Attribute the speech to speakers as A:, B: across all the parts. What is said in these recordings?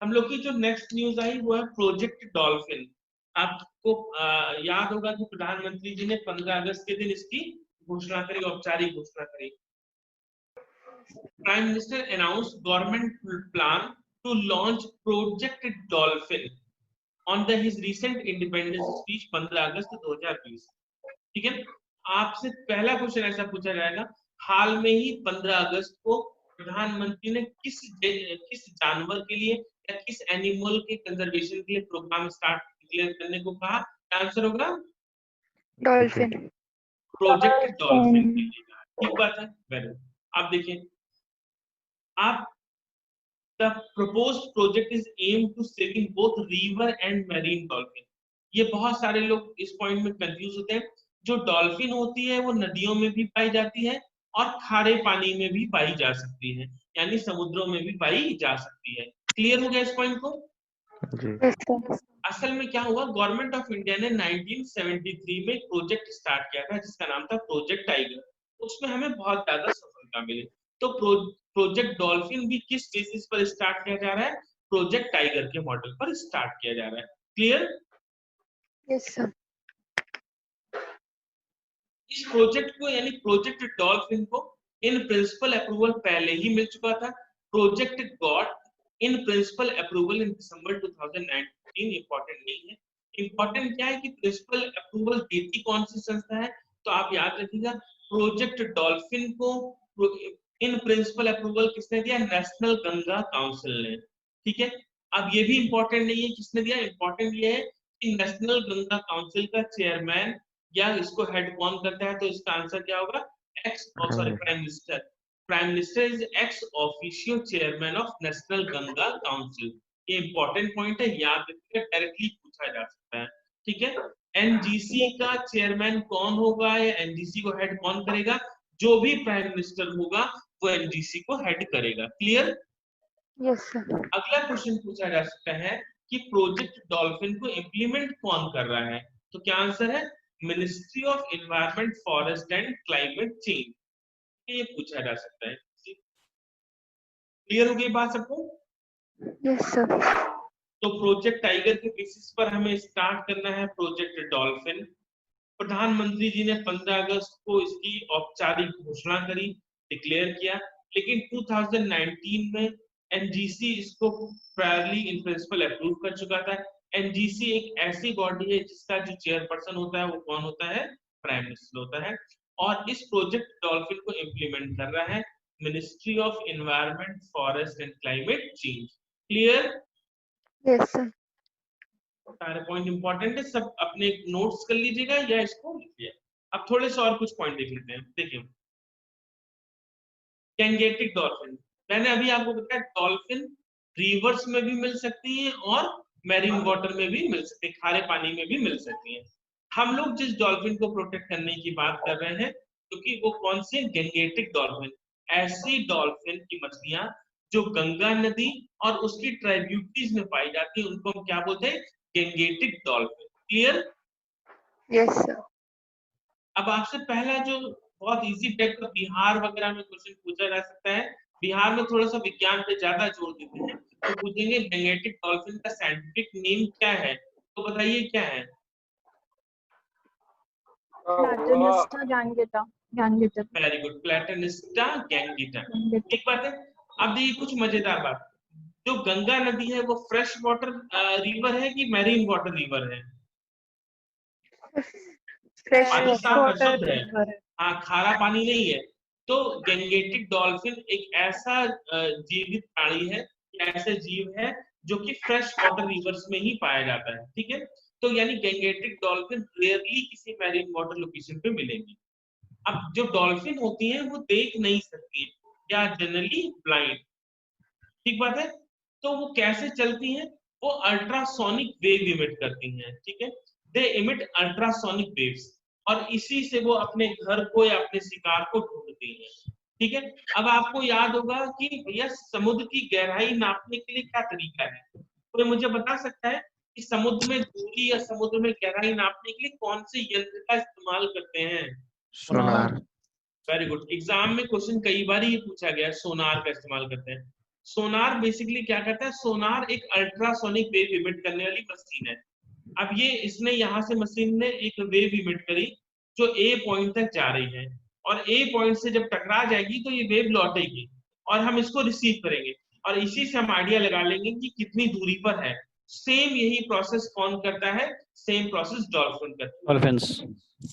A: हम लोग की जो नेक्स्ट न्यूज आई वो है प्रोजेक्ट डॉल्फिन। आपको याद होगा कि प्रधानमंत्री जी ने 15 अगस्त के दिन इसकी घोषणा करी, औपचारिक घोषणा करी। Prime minister announce government plan to launch Project Dolphin on the his recent independence speech 15 August 2020। ठीक है, आपसे पहला क्वेश्चन ऐसा पूछा जाएगा, हाल में ही 15 अगस्त को प्रधानमंत्री ने किस जानवर के लिए या किस एनिमल के कंजर्वेशन के लिए प्रोग्राम स्टार्ट डिक्लेयर करने को कहा? आंसर होगा
B: डॉल्फिन।
A: प्रोजेक्ट डॉल्फिन के लिए। ठीक बात है, वेरी गुड। आप देखिए, आप the proposed project is aimed to saving both river and marine dolphin। ये बहुत सारे लोग इस पॉइंट में कंफ्यूज होते हैं। जो डॉल्फिन होती है वो नदियों में भी पाई जाती है और खारे पानी में भी पाई जा सकती है, यानी समुद्रों में भी पाई जा सकती है। क्लियर हो गया इस पॉइंट को? असल में क्या हुआ, गवर्नमेंट ऑफ इंडिया ने 1973 में एक प्रोजेक्ट स्टार्ट किया था जिसका नाम था प्रोजेक्ट टाइगर। उसमें हमें बहुत ज्यादा सफलता मिली। तो प्रोजेक्ट डॉल्फिन भी किस बेसिस पर स्टार्ट किया जा रहा है? प्रोजेक्ट टाइगर के मॉडल पर स्टार्ट किया जा रहा है। क्लियर?
B: Yes sir.
A: इस प्रोजेक्ट को यानी प्रोजेक्ट डॉल्फिन को इन प्रिंसिपल अप्रूवल पहले ही मिल चुका था। Project got in principle approval in December 2019। Important नहीं है, इंपॉर्टेंट क्या है कि प्रिंसिपल अप्रूवल देती कौन सी संस्था है? तो आप याद रखिएगा, प्रोजेक्ट डॉल्फिन को इन प्रिंसिपल अप्रूवल किसने दिया? नेशनल गंगा काउंसिल ने। ठीक है, अब ये भी इंपॉर्टेंट नहीं है किसने दिया, इंपॉर्टेंट ये है कि नेशनल गंगा काउंसिल का चेयरमैन या इसको हेड कौन करता है? तो इसका आंसर क्या होगा? Prime minister. Prime minister is ex officio chairman of national Ganga council. ये इंपॉर्टेंट पॉइंट है, याद रखिएगा, डायरेक्टली पूछा जा सकता है। ठीक है, एनजीसी का चेयरमैन कौन होगा या एनजीसी को हेड कौन करेगा? जो भी प्राइम मिनिस्टर होगा वो एनजीसी को हेड करेगा। क्लियर?
B: Yes sir.
A: अगला क्वेश्चन पूछा जा सकता है कि प्रोजेक्ट डॉल्फिन को इंप्लीमेंट कौन कर रहा है? तो क्या आंसर है? Ministry of environment, forest and climate change. ये पूछा जा सकता है। क्लियर हो गई बात सबको?
B: Yes sir.
A: तो प्रोजेक्ट टाइगर के बेसिस पर हमें स्टार्ट करना है प्रोजेक्ट डॉल्फिन। प्रधानमंत्री जी ने 15 अगस्त को इसकी औपचारिक घोषणा करी, डिक्लेयर किया, लेकिन 2019 में एनजीसी इसको प्रायरली इन प्रिंसिपल अप्रूव कर चुका था। एनजीसी एक ऐसी बॉडी है जिसका जो चेयरपर्सन होता है वो कौन होता है? प्राइम मिनिस्टर होता है। और इस प्रोजेक्ट डॉल्फिन को इंप्लीमेंट कर रहा है ministry of environment, forest and climate change. Clear?
B: Yes sir.
A: सारे पॉइंट इंपॉर्टेंट है, सब अपने नोट्स कर लीजिएगा या इसको लिखिए। अब थोड़े से और कुछ पॉइंट देख लेते हैं। देखिए, गैंगेटिक डॉल्फिन, मैंने अभी आपको बताया डॉल्फिन रिवर्स में भी मिल सकती है और मैरीन वाटर में भी मिल सकती है, खारे पानी में भी मिल सकती है। हम लोग जिस डॉल्फिन को प्रोटेक्ट करने की बात कर रहे हैं क्योंकि वो कौन सी? Gangetic dolphin. ऐसी डॉल्फिन की मछलियां जो गंगा नदी और उसकी ट्राइब्यूटरीज में पाई जाती है उनको हम क्या बोलते हैं? Gangetic dolphin. Clear?
B: Yes sir.
A: अब आपसे पहला जो बहुत इजी टाइप का बिहार वगैरह में क्वेश्चन पूछा जा सकता है, बिहार में थोड़ा सा विज्ञान पे ज्यादा जोर देते हैं, तो पूछेंगे गैंगेटिक डॉल्फिन का साइंटिफिक नेम क्या है? तो बताइए क्या है?
B: Platanista gangetica. Gangetica.
A: Very good, Platanista gangetica. ठीक बात है। अब देखिए कुछ मजेदार बात, जो गंगा नदी है वो फ्रेश वाटर रिवर है कि मैरीन वाटर रिवर है?
B: फ्रेश
A: पानी साफ है,
B: वाटर
A: शुद्ध है,
B: रिवर है।
A: हाँ, खारा पानी नहीं है। तो गैंगेटिक डॉल्फिन एक ऐसा जीवित प्राणी है, ऐसा जीव है जो कि फ्रेश वाटर रिवर्स में ही पाया जाता है। ठीक है, तो यानी गैंगेटिक डॉल्फिन रेयरली किसी मैरीन वाटर लोकेशन पे मिलेंगी। अब जो डॉल्फिन होती हैं वो देख नहीं सकती है या जनरली ब्लाइंड। ठीक बात है, तो वो कैसे चलती हैं? वो अल्ट्रासोनिक वेव इमिट करती हैं। ठीक है, दे इमिट अल्ट्रासोनिक वेव्स और इसी से वो अपने घर को या अपने शिकार को ढूंढती हैं। ठीक है, अब आपको याद होगा कि भैया समुद्र की गहराई नापने के लिए क्या तरीका है? कोई मुझे बता सकता है कि समुद्र में दूरी या समुद्र में गहराई नापने के लिए कौन से यंत्र का इस्तेमाल करते हैं?
C: सोनार।
A: वेरी गुड, एग्जाम में क्वेश्चन कई बार ये पूछा गया, सोनार का इस्तेमाल करते हैं। सोनार बेसिकली क्या करता है, सोनार एक अल्ट्रासोनिक वेव इमिट करने वाली मशीन है। अब ये इसने यहाँ से मशीन ने एक वेव इमिट करी जो ए पॉइंट तक जा रही है, और ए पॉइंट से जब टकरा जाएगी तो ये वेव लौटेगी और हम इसको रिसीव करेंगे, और इसी से हम आइडिया लगा लेंगे कि कितनी दूरी पर है। सेम यही प्रोसेस कौन करता है, सेम प्रोसेस डॉल्फिन करता है।
C: डॉल्फिन्स।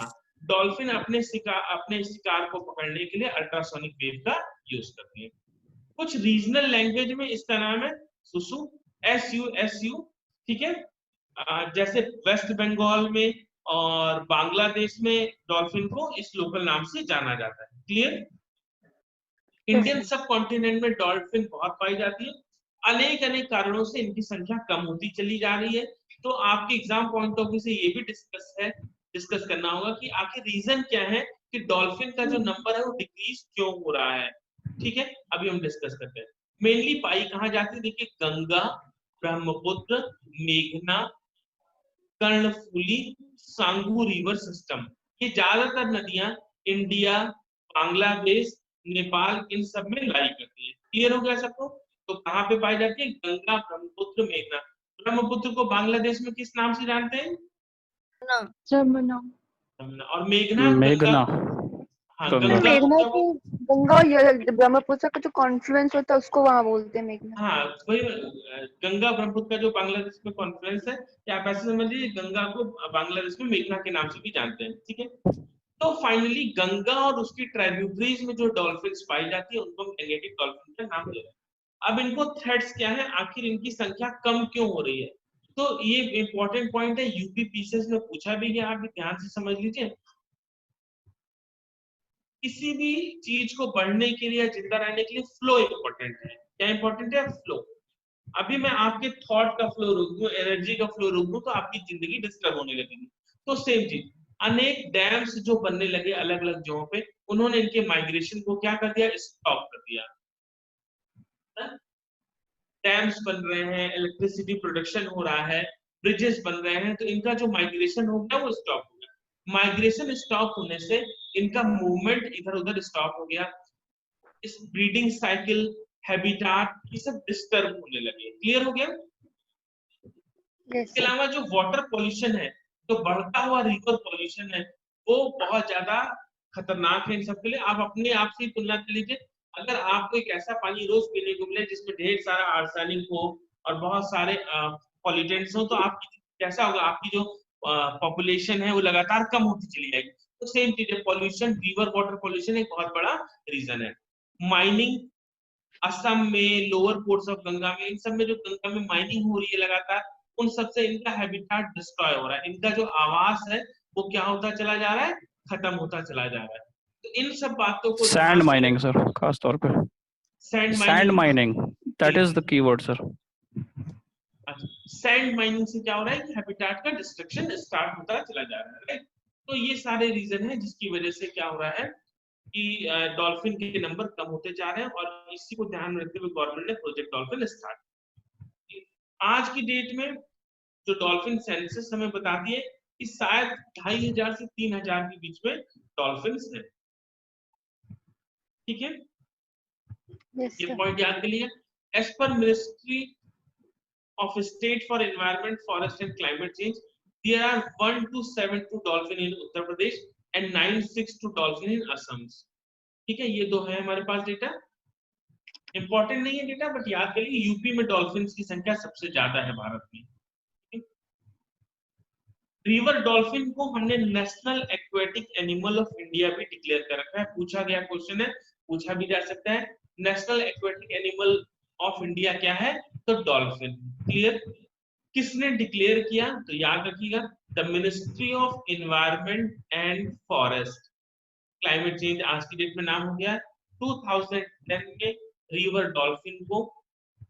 A: हाँ, डॉल्फिन अपने शिकार को पकड़ने के लिए अल्ट्रासोनिक वेव का यूज करती है। कुछ रीजनल लैंग्वेज में इसका नाम है सुसु, SU, ठीक है। जैसे वेस्ट बंगाल में और बांग्लादेश में डॉल्फिन को इस लोकल नाम से जाना जाता है। क्लियर? इंडियन सब कॉन्टिनेंट में डॉल्फिन बहुत पाई जाती है। अनेक कारणों से इनकी संख्या कम होती चली जा रही है। तो आपके एग्जाम पॉइंट ऑफ व्यू से ये भी डिस्कस करना होगा कि आखिर रीजन क्या है कि डॉल्फिन का जो नंबर है वो डिक्रीज क्यों हो रहा है। ठीक है, अभी हम डिस्कस करते हैं। मेनली पाई कहाँ जाती है, देखिए गंगा, ब्रह्मपुत्र, मेघना, कर्णफूली, सांगू रिवर सिस्टम, ये ज्यादातर नदियां इंडिया, बांग्लादेश, नेपाल इन सब में लाई करती है। क्लियर हो गया सबको? तो कहाँ पे पाई जाती है, गंगा, ब्रह्मपुत्र, मेघना। ब्रह्मपुत्र को बांग्लादेश में किस नाम से जानते हैं,
B: जमुना।
A: और मेघना,
C: मेघना।
A: हाँ
C: गंगा।
A: गंगा को
B: मेघना
A: क्या
B: को गंगा और ब्रह्मपुत्र का जो कॉन्फ्लुएंस होता है उसको वहां बोलते हैं मेघना।
A: हाँ वही गंगा ब्रह्मपुत्र का जो बांग्लादेश में कॉन्फ्रेंस है, या आप ऐसे समझिए गंगा को बांग्लादेश में मेघना के नाम से भी जानते हैं। ठीक है, तो फाइनली गंगा और उसकी ट्राइब्यूटरीज में जो डॉल्फिन्स पाई जाती है उनको हम गैंगेटिक डॉल्फिन का नाम दे रहे हैं। अब इनको थ्रेट्स क्या है, आखिर इनकी संख्या कम क्यों हो रही है, तो ये इंपॉर्टेंट पॉइंट है, यूपी पीसीएस में पूछा भी गया, आप भी ध्यान से समझ लीजिए। किसी भी चीज को बढ़ने के लिए, जिंदा रहने के लिए फ्लो इंपॉर्टेंट है। क्या इंपॉर्टेंट है, फ्लो। अभी मैं आपके थॉट का फ्लो रोक दूं, एनर्जी का फ्लो रोक दूं, तो आपकी जिंदगी डिस्टर्ब होने लगेगी। तो सेम चीज, अनेक डैम्स जो बनने लगे अलग अलग जगहों पे, उन्होंने इनके माइग्रेशन को क्या कर दिया, स्टॉप कर दिया। डैम्स बन रहे हैं, इलेक्ट्रिसिटी प्रोडक्शन हो रहा है, ब्रिजेस बन रहे हैं, तो इनका जो माइग्रेशन हो गया वो स्टॉप हो गया। माइग्रेशन स्टॉप होने से इनका मूवमेंट इधर उधर स्टॉप हो गया, इस ब्रीडिंग साइकिल, हैबिटाट, ये सब डिस्टर्ब होने लगे। क्लियर हो गया? इसके अलावा जो वाटर पॉल्यूशन है, तो बढ़ता हुआ रिवर पॉल्यूशन है, वो बहुत ज्यादा खतरनाक है इन सबके लिए। आप अपने आप से तुलना कर लीजिए, अगर आपको एक ऐसा पानी रोज पीने को मिले जिसमें ढेर सारा आर्सेनिक हो और बहुत सारे पॉल्यूटेंट्स हो, तो आपकी कैसा होगा, आपकी जो पॉपुलेशन है वो लगातार कम होती चली जाएगी। तो सेम चीज है, पॉल्यूशन, रिवर वाटर पॉल्यूशन एक बहुत बड़ा रीजन है। माइनिंग, असम में लोअर कोर्स ऑफ गंगा में, इन सब में जो गंगा में माइनिंग हो रही है लगातार, उन सबसे इनका हैबिटाट डिस्ट्रॉय हो रहा है, इनका जो आवास है वो क्या होता चला जा रहा है, खत्म होता चला जा रहा है। तो इन सब बातों को
C: सैंड माइनिंग सर, खास तौर पे sand mining, that is the keyword sir.
A: Sand mining से क्या हो रहा है, हैबिटाट का डिस्ट्रक्शन स्टार्ट होता चला जा रहा है, राइट। तो ये सारे रीजन है जिसकी वजह से क्या हो रहा है कि डॉल्फिन के नंबर कम होते जा रहे हैं, और इसी को ध्यान में रखते हुए गवर्नमेंट ने प्रोजेक्ट डॉल्फिन स्टार्ट। आज की डेट में जो डॉल्फिन सेंसस हमें बताती है कि शायद 2500 से 3000 के बीच में डॉल्फिन्स हैं। ठीक है, ये पॉइंट याद कर लीजिए। As per ministry of State for Environment, Forest and Climate Change, there are 1272 dolphin in Uttar Pradesh and 962 dolphin in Assam. ठीक है, ये दो है हमारे पास डेटा। इंपॉर्टेंट नहीं है डेटा, बट याद करिए यूपी में डॉल्फिन्स की संख्या सबसे ज्यादा है भारत में। रिवर डॉल्फिन को हमने national aquatic animal of India भी डिक्लेयर कर रखा है। पूछा गया क्वेश्चन है, पूछा भी जा सकता है, national aquatic animal of India क्या है, तो डॉल्फिन। क्लियर? किसने डिक्लेयर किया, तो याद रखिएगा, the ministry of environment and forest climate change, आज की डेट में नाम हो गया। 2010 में रिवर डॉल्फिन को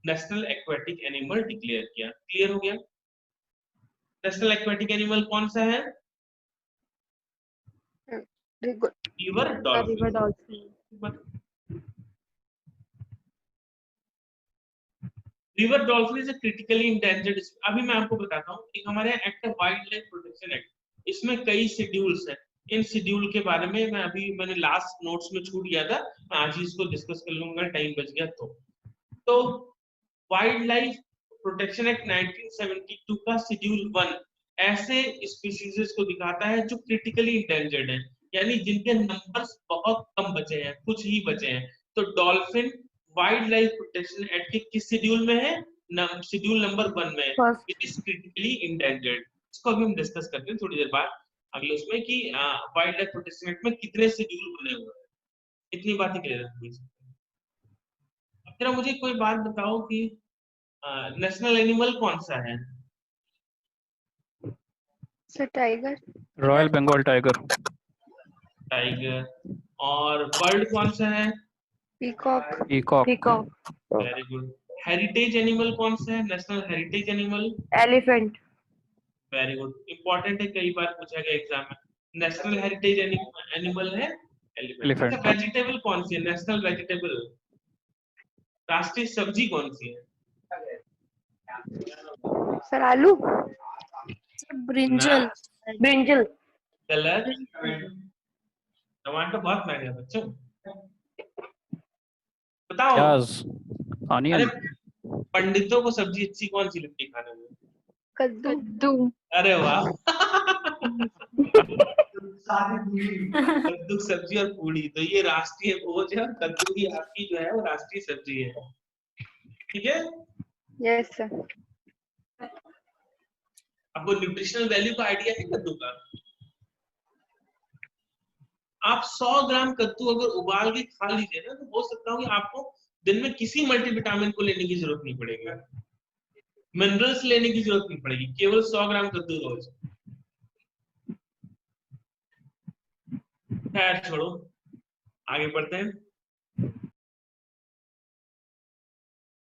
A: नेशनल एक्वेटिक एनिमल डिक्लेयर किया। क्लियर हो गया? नेशनल एक्वेटिक एनिमल कौन सा है, river dolphin. River dolphin is critically endangered. अभी मैं आपको बताता हूँ, एक हमारे यहाँ act wild life protection act, इसमें कई शेड्यूल्स हैं। इन शेड्यूल के बारे में मैंने लास्ट नोट्स में छूट गया था, मैं आज ही इसको डिस्कस कर लूंगा, टाइम बच गया तो तो वाइल्ड लाइफ प्रोटेक्शन एक्ट 1972 का शेड्यूल 1 ऐसे स्पीशीज को दिखाता है जो क्रिटिकली इंडेंजर्ड है, यानी जिनके नंबर्स बहुत कम बचे हैं, कुछ ही बचे हैं। तो dolphin wild life protection act के किस शेड्यूल में है? शेड्यूल नंबर 1 में। It is critically endangered. इसको अभी हम डिस्कस करते हैं थोड़ी देर बाद अगले उसमें कि वाइल्ड लाइफ प्रोटेक्शन एक्ट में कितने शेड्यूल बने हुए हैं। इतनी बातें क्लियर रखनी चाहिए। अब जरा मुझे कोई बात बताओ कि नेशनल एनिमल कौन सा है?
B: Sir tiger.
C: Royal Bengal tiger.
A: Tiger. और बर्ड कौन सा है?
B: Peacock.
C: Peacock.
B: Peacock.
A: Very good. Heritage animal कौन सा है? National heritage animal?
B: Elephant.
A: Very good, important है, कई बार पूछा गया एग्जाम में। नेशनल हेरिटेज एनिमल है एलिफेंट। अच्छा, वेजिटेबल कौन सी है? नेशनल वेजिटेबल, राष्ट्रीय सब्जी कौन सी है?
B: सर आलू।
D: ब्रिंजल।
B: ब्रिंजल।
A: गलत। टमाटर बहुत महंगा है बच्चों, बताओ।
C: प्याज,
A: अरे
C: ऑनियन।
A: पंडितों को सब्जी अच्छी कौन सी लगती है खाने में?
B: कद्दू।
D: कद्दू।
A: अरे वाह। कद्दू सब्जी और पूड़ी, तो ये राष्ट्रीय भोज है। कद्दू की आपकी जो है वो राष्ट्रीय सब्जी है, ठीक है?
B: Yes sir.
A: आपको न्यूट्रिशनल वैल्यू का आइडिया है कद्दू का? आप 100 ग्राम कद्दू अगर उबाल के खा लीजिए ना, तो हो सकता है कि आपको दिन में किसी मल्टीविटामिन को लेने की जरूरत नहीं पड़ेगी, मिनरल्स लेने की जरूरत नहीं पड़ेगी, केवल 100 ग्राम कद्दू रोज। खैर छोड़ो, आगे बढ़ते हैं।